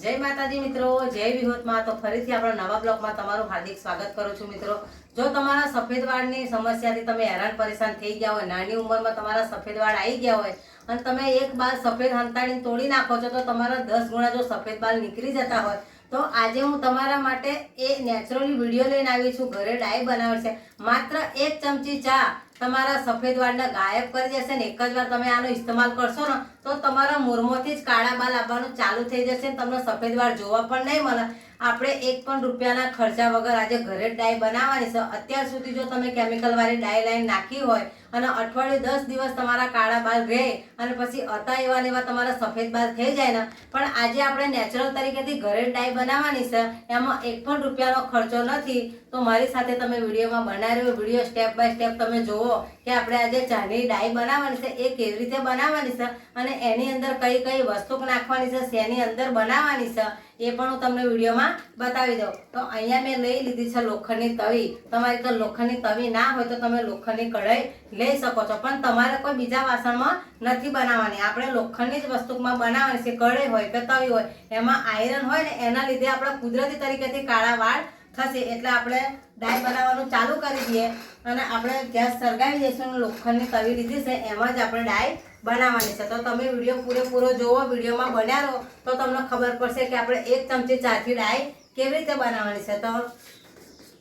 जय माताजी मित्रों, जय विहोत में। तो फरीथी आपणा नवा ब्लॉग में तमारुं हार्दिक स्वागत करूं छुं। मित्रों, जो तमारा सफेद वाळनी समस्याथी तमे हैरान परेशान थई गया होय, नानी उंमरमां तमारा सफेद वाळ आई गया होय अने तमे एक बार सफेद हंताड़ीने तोड़ी नाखो छो तो तमारा 10 गुणा जो सफेद बाल निकली जता होय, तो आज हूँ तमारा माटे ए नेचरली विडियो लईने आवी छुं। घरे डाई बनावे छे, मात्र 1 चमची चा तमारा सफेद वाळने गायब करी देशे ने एक ज वार तमे आनो इस्तेमाल करशो ने तो तमारा मूरमोथी ज काळा बाल आववानुं चालू थई जशे, तमने सफेद वाळ जोवा पण नहीं मळे। આપણે 1 પણ રૂપિયાના ખર્ચા વગર આજે ઘરે ડાઈ બનાવવાની છે। અત્યાર સુધી જો તમે કેમિકલ વાળી ડાઈ લાઈન નાખી હોય અને અઠવાડિયું 10 દિવસ તમારા કાળા બાલ રહે અને પછી હતા એવા ને એવા તમારા સફેદ બાલ થઈ જાય ને, પણ આજે આપણે નેચરલ તરીકેથી ઘરે ડાઈ બનાવવાની છે, એમાં 1 પણ રૂપિયાનો ખર્ચો નથી। તો મારી સાથે તમે વિડીયોમાં બનાવ્યો વિડીયો સ્ટેપ બાય સ્ટેપ તમે જોવો કે આપણે આજે ચાની ડાઈ બનાવવાની છે, એ કેવી રીતે બનાવવાની છે અને એની અંદર કઈ કઈ વસ્તુ નાખવાની છે, શેની અંદર બનાવવાની છે એ પણ હું તમને વિડીયોમાં बतावी दो। तो अहींया मैं लई लीधी छे लोखंडनी तवी। तमारी तो लोखंडनी तवी ना होय तो तमे लोखंडनी कढ़ाई लई शको छो, पण तमारे कोई बीजा वासणमां नथी बनावવાની। આપણે लोखंडनी ज वस्तुमां बनावવાની છે। कढ़ाई होय કે तवी होय एमां आयरन होय ने एना लीधे आपणे कुदरती तरीकेथी काळा वाळ थशे। એટલે આપણે डाई बनावવાનું चालू करी दीए અને આપણે ગેસ સળગાવી દઈશું। लोखंडनी तवी लीधी છે, एमां ज આપણે डाई बनावવાની છે। તો તમે વિડીયો પૂરેપૂરો જોવો, વિડીયોમાં બન્યા રહો તો તમને ખબર પડશે કે આપણે 1 ચમચી ચાથી डाई કેવી રીતે બનાવવાની છે। તો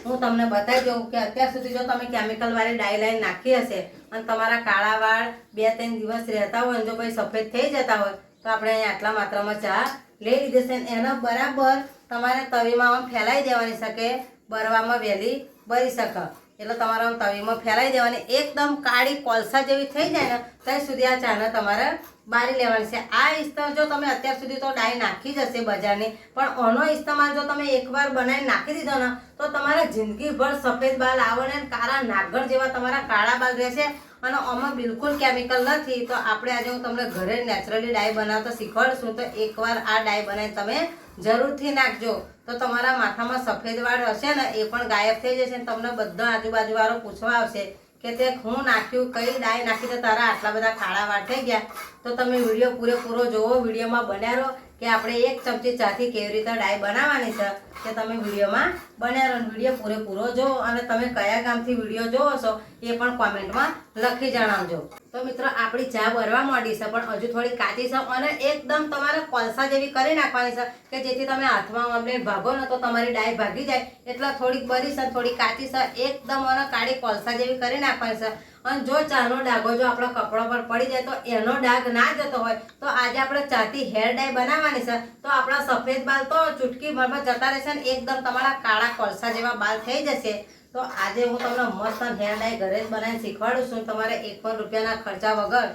હું તમને બતાવી દઉં કે અત્યાર સુધી જો તમે કેમિકલ વાળી डाई લાઈન નાખી હશે અને તમારા કાળા વાળ 2-3 દિવસ રહેતા હોય અને જો કોઈ સફેદ થઈ જતા હોય તો આપણે અહીં આટલા માત્રામાં ચા લઈ લીધી છે। એનો બરાબર તમારે તવીમાં ફેલાઈ દેવાની છે કે બરવામાં વહેલી બરી શકે। એટલે તમારે તવીમાં ફેલાઈ દેવાની, એકદમ કાળી કોલસા જેવી થઈ જાય ને ત્યાં સુધી આ ચાને તમારે બારી લેવાની છે। આ ઇસ્तेमाल જો તમે અત્યાર સુધી તો डाई નાખી જ હશે બજારની, પણ આનો ઇસ્तेमाल જો તમે એકવાર બનાવીને નાખી દીધો ને તો તમારા જિંદગીભર સફેદ બાલ આવવાને કાળા નાગર જેવા તમારા કાળા બાલ રહેશે અને આમાં બિલકુલ કેમિકલ નથી। તો આપણે આજે હું તમને ઘરે નેચરલી डाई બનાવતા શીખવાડું। તો એકવાર આ डाई બનાવીને તમે જરૂરથી નાખજો તો તમારા માથામાં સફેદ વાળ હશે ને એ પણ ગાયબ થઈ જશે। તમને બધા આજુબાજુવાળો પૂછવા આવશે કે તે હું નાખ્યું, કઈ डाई નાખી તો તારા આટલા બધા કાળા વાળ થઈ ગયા। તો તમે વિડીયો પૂરેપૂરો જોવો, વિડીયોમાં બન્યા રહો કે આપણે 1 ચમચી ચાથી કેવી રીતે डाई બનાવવાની છે કે તમે વિડીયોમાં બન્યા રહો, વિડીયો પૂરેપૂરો જોવો અને તમે કયા ગામથી વિડીયો જોવો છો એ પણ કોમેન્ટમાં લખી જણાવજો। તો મિત્રો આપણી ચા બરવા માંડી છે પણ હજુ થોડી કાચી છે અને એકદમ તમારે કોલસા જેવી કરી નાખવાની છે કે જેથી તમે હાથમાં આમને ભાગો ને તો તમારી डाई ભાગી જાય। એટલે થોડીક બરી છે, થોડી કાચી છે, એકદમ અને કાળી કોલસા જેવી કરી નાખવાની છે। અને જો ચાનો ડાઘો જો આપણા કપડા પર પડી જાય તો એનો ડાઘ ના જતો હોય તો આજે આપણે ચાથી હેર डाई બનાવવાની છે। તો આપણા સફેદ બાલ તો ચૂટકી ભરમાં જતા રહેશે ને એકદમ તમારા કાળા કોલસા જેવા બાલ થઈ જશે। तो आज हूँ तमने मस्त हेर डाई घरे ज बनावीने शीखवाडुं छुं। तमारे 1 पण रूपियाना खर्चा वगर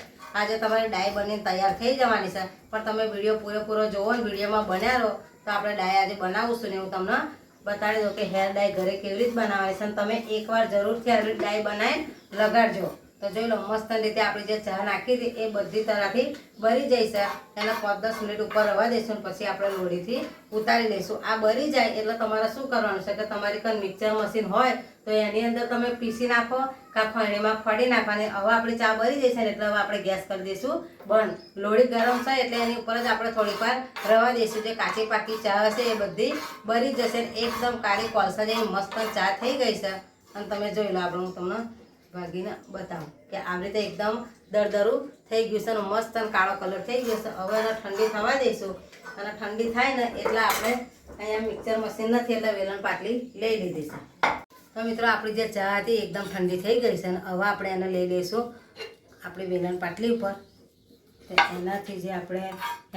आज तमारी डाई बनीने तैयार थई जवानी छे, पण तमे विडियो पूरेपूरो जोवो ने विडियोमां बन्या रहो तो आपणे डाई आज बनावुं ने हूँ तमने बतावी दऊं कि हेर डाई घरे केवी रीते बनावाय छे। तमे एकवार जरूरथी आ डाई बनावीने लगाडजो तो जोई लो मस्त रीते आपणी जे चा नाखी हती ए बधी तरहथी बरी जईशे। एने 5-10 मिनिट उपर रवा देशुं पछी आपणे लोढीथी उतारी लईशुं। आ बरी जाय એટલે તમારે શું કરવાનું છે કે તમારી કન મિક્સર મશીન હોય તો એની અંદર તમે પીસી નાખો કા ખણીમાં ફળી નાખવાની। હવે આપણી ચા બરી જશે ને એટલે હવે આપણે ગેસ કરી દઈશું બંધ। લોડી ગરમ છે એટલે એની ઉપર જ આપણે થોડીવાર રવા દઈશું। જે કાચી પાકી ચા હશે એ બધી બરી જશે। એકદમ કાળી કોલસા જેવી મસ્ત ચા થઈ ગઈ છે અને તમે જોઈ લો આપણે હું તમને ભાગીને બતાવું કે આવી રીતે એકદમ દરદરું થઈ ગયું છે અને મસ્ત કાળો કલર થઈ ગયો છે। હવે એને ઠંડી થવા દઈશું અને ઠંડી થાય ને એટલે આપણે અહીંયા મિક્સર મશીન નથી એટલે વેલણ પાટલી લઈ લીધી છે। तो मित्रों आपणी जे चा हती एकदम ठंडी थई गई छे। हवे आपणे एने लई लईशुं आपणी वेलण पाटली उपर। तो एनाथी जे आपणे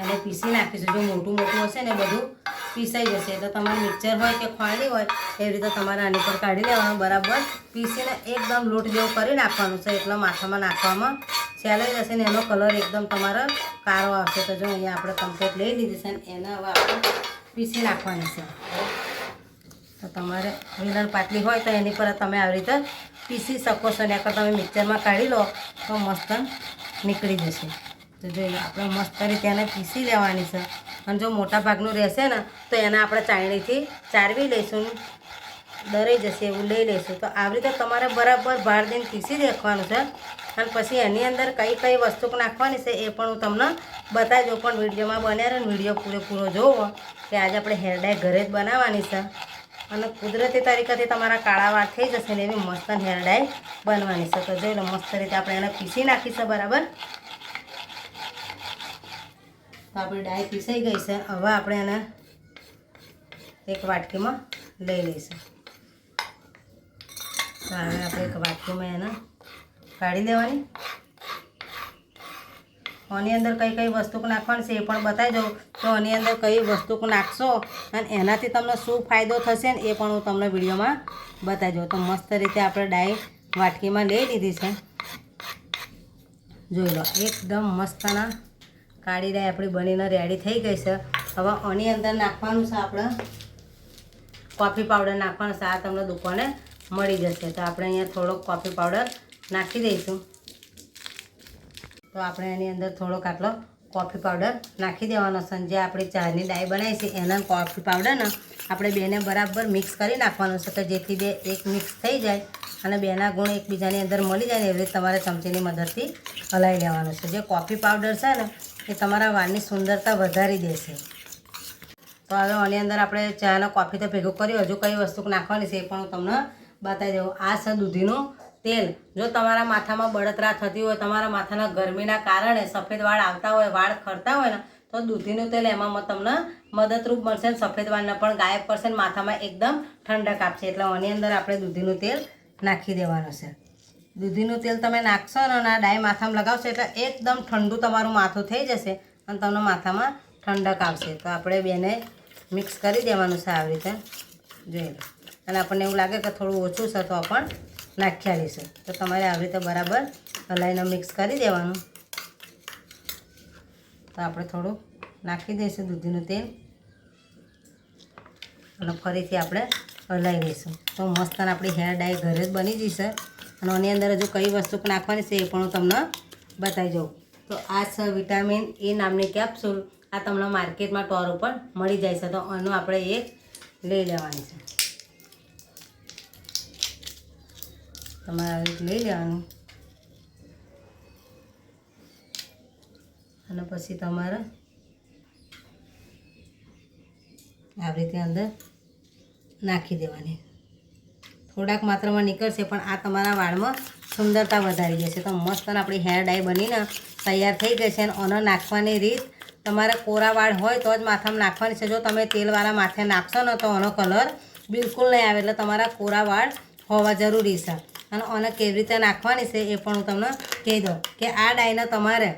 एने पीसी नाखीशुं। जो मोटुं मोटुं हशे ने बधुं पीसाई जशे। तो तमारे मिक्सर होय के खळणी होय एवी रीते तमारे आनी पर काढी लेवानुं, बराबर पीसीने एकदम लोट जेवुं करी नाखवानुं छे એટલે माथामां नाखवामां सહેલાઈ जशे ने एनो कलर एकदम तमारो काळो आवशे। तो जो अहींया आपणे कम्प्लीट लई લીધી છે ને એને હવે આપણે પીસી નાખવાની છે। तो तमारे वेलण पाटली होय तो एनी पर तमे आ रीते पीसी शको छो। ने तमे मिक्सरमां काढी लो तो मस्त निकળી जशे। तो जो आपणे मस्त रीते एने पीसी लेवानी छे અને જો મોટા ભાગનું રહેશે ને તો એને આપણે ચાળણીથી ચારવી લઈશું। દરાઈ જશે એવું લઈ લઈશું. તો આવી રીતે તમારે બરાબર ભાર દઈને પીસી દેખવાનું છે. અને પછી એની અંદર કઈ કઈ વસ્તુ નાખવાની છે એ પણ હું તમને બતાવી દઉં. પણ વિડીયોમાં બન્યા રહે ને વિડીયો પૂરેપૂરો જોવો કે આજે આપણે હેર ડાય ઘરે જ બનાવવાની છે. અને કુદરતી તરીકેથી તમારા કાળા વાળ થઈ જશે ને એવી મસ્ત હેર ડાય બનવાની છે. તો જોઈ લો મસ્ત રીતે આપણે એને પીસી નાખીશું બરાબર. તો આપણી ડાય પીસાઈ ગઈ છે. હવે આપણે એને એક વાટકીમાં લઈ લઈશું. તો હવે આપણે એક વાટકીમાં એને કાઢી દેવાની. આની અંદર કઈ કઈ વસ્તુ નાખવાની છે એ પણ બતાવી દઉં. તો આની અંદર કઈ વસ્તુ નાખશો અને એનાથી તમને શું ફાયદો થશે ને એ પણ હું તમને વિડીયોમાં બતાવી દઉં. તો મસ્ત રીતે આપણે ડાય વાટકીમાં લઈ લીધી છે. જોઈ લો એકદમ મસ્તના કાળી ડાય આપણી બનીને રેડી થઈ ગઈ છે. હવે આની અંદર નાખવાનું છે આપણે કોફી પાવડર નાખવાનો છે. આ તમને દુકાને મળી જશે. તો આપણે અહીંયા થોડોક કોફી પાવડર નાખી દઈશું. તો આપણે એની અંદર થોડોક આટલો કોફી પાવડર નાખી દેવાનો છે. જે આપણી ચાની ડાય બનાવી છે એના કોફી પાવડરને આપણે બેને બરાબર મિક્સ કરી નાખવાનું છે. કે જેથી બે એક મિક્સ થઈ જાય અને બેના ગુણ એકબીજાની અંદર મળી જાય ને એવી રીતે તમારે ચમચીની મદદથી હલાવી લેવાનું છે. જે કોફી પાવડર છે ને એ તમારા વાળની સુંદરતા વધારી દેશે. તો હવે આની અંદર આપણે ચાનો કોફી તો ભેગું કર્યું. હજુ કઈ વસ્તુ નાખવાની છે એ પણ હું તમને બતાવી દઉં. આ છે દૂધીનું તેલ. જો તમારા માથામાં બળતરા થતી હોય, તમારા માથાના ગરમીના કારણે સફેદ વાળ આવતા હોય, વાળ ખરતા હોય ને તો દૂધીનું તેલ એમાં તમને મદદરૂપ મળશે ને સફેદ વાળને પણ ગાયબ કરશે ને માથામાં એકદમ ઠંડક આપશે. એટલે આની અંદર આપણે દૂધીનું તેલ નાખી દેવાનું છે. દૂધીનું તેલ તમે નાખશો ને આ ડાય માથામાં લગાવશો એટલે એકદમ ઠંડુ તમારું માથું થઈ જશે અને તમને માથામાં ઠંડક આવશે. તો આપણે બેને મિક્સ કરી દેવાનું છે આવી રીતે. જોઈ લો. અને આપણને એવું લાગે કે થોડું ઓછું છે તો પણ નાખી આવીશું. તો તમારે આવી રીતે બરાબર હલાવીને મિક્સ કરી દેવાનું. તો આપણે થોડું નાખી દઈશું દૂધીનું તેલ અને ફરીથી આપણે હલાવી દઈશું. તો મસ્ત આપણી હેર ડાય ઘરે જ બની જશે. અને આની અંદર હજુ કઈ વસ્તુ નાખવાની છે એ પણ હું તમને બતાવી દઉં. તો આ છે વિટામિન એ નામની કેપ્સ્યુલ. આ તમને માર્કેટમાં સ્ટોર ઉપર મળી જાય છે. તો આનું આપણે એક લઈ લેવાની છે. તમારે લઈ લેવાનું અને પછી તમારે આવી રીતે અંદર નાખી દેવાની. થોડાક માત્રામાં નીકળશે પણ આ તમારા વાળમાં સુંદરતા વધારી જશે. તો મસ્ત આપણી હેર ડાય બનીને તૈયાર થઈ ગઈ છે. અને આનો નાખવાની રીત તમારે કોરા વાળ હોય તો જ માથામાં નાખવાની છે. જો તમે તેલવાળા માથે નાખશો ને તો આનો કલર બિલકુલ નહીં આવે. એટલે તમારા કોરા વાળ હોવા જરૂરી છે. અને આને કેવી રીતે નાખવાની છે એ પણ હું તમને કહી દઉં કે આ ડાયને તમારે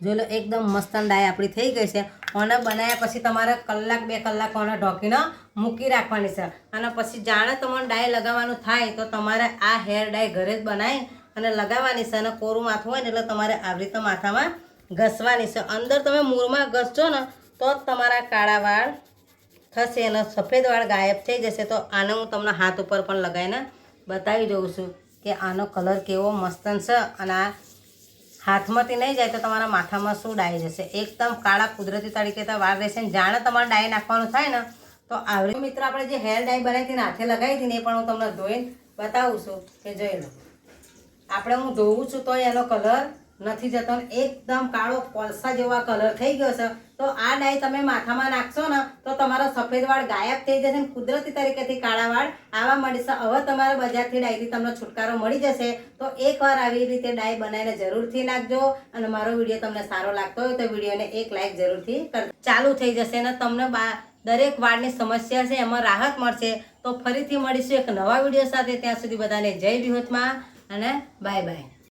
જો લો એકદમ મસ્ત ડાય આપણી થઈ ગઈ છે. આને બનાવ્યા પછી તમારે કલાક 2 કલાક આને ઢોકીને મૂકી રાખવાની છે. અને પછી જાણે તમારે ડાય લગાવવાનું થાય તો તમારે આ હેર ડાય ઘરે જ બનાવી અને લગાવવાની છે. અને કોરું માથું હોય ને એટલે તમારે આવી રીતે માથામાં ઘસવાની છે. અંદર તમે મૂળમાં ઘસજો ને તો જ તમારા કાળા વાળ થશે અને સફેદ વાળ ગાયબ થઈ જશે. તો આને હું તમને હાથ ઉપર પણ લગાવીને બતાવી દઉં છું કે આનો કલર કેવો મસ્તન છે. અને આ હાથમાંથી નહીં જાય તો તમારા માથામાં શું ડાય જશે. એકદમ કાળા કુદરતી તરીકે તો વાળ રહેશે. ને જાણે તમારે ડાય નાખવાનું થાય ને તો આવડી મિત્રો આપણે જે હેર ડાય બનાવી હતી ને હાથે લગાવી હતી ને એ પણ હું તમને ધોઈને બતાવું છું કે જોઈ લો. આપણે હું ધોવું છું તો એનો કલર નથી જતો. એકદમ કાળો કોલસા જેવા કલર થઈ ગયો છે. તો આ ડાય તમે માથામાં નાખશો ને તો તમારા સફેદ વાળ ગાયબ થઈ જશે. કુદરતી તરીકેથી કાળા વાળ આવવા મળશે. હવે તમારે બજારથી ડાયથી તમને છુટકારો મળી જશે. તો એકવાર આવી રીતે ડાય બનાવીને જરૂરથી નાખજો. અને મારો વિડીયો તમને સારો લાગતો હોય તો વિડીયોને એક લાઈક જરૂરથી કરજો. ચાલુ થઈ જશે ને તમને દરેક વાળની સમસ્યા છે એમાં રાહત મળશે. તો ફરીથી મળીશું એક નવા વિડીયો સાથે. ત્યાં સુધી બધાને જય વિહોતમાં અને બાય બાય.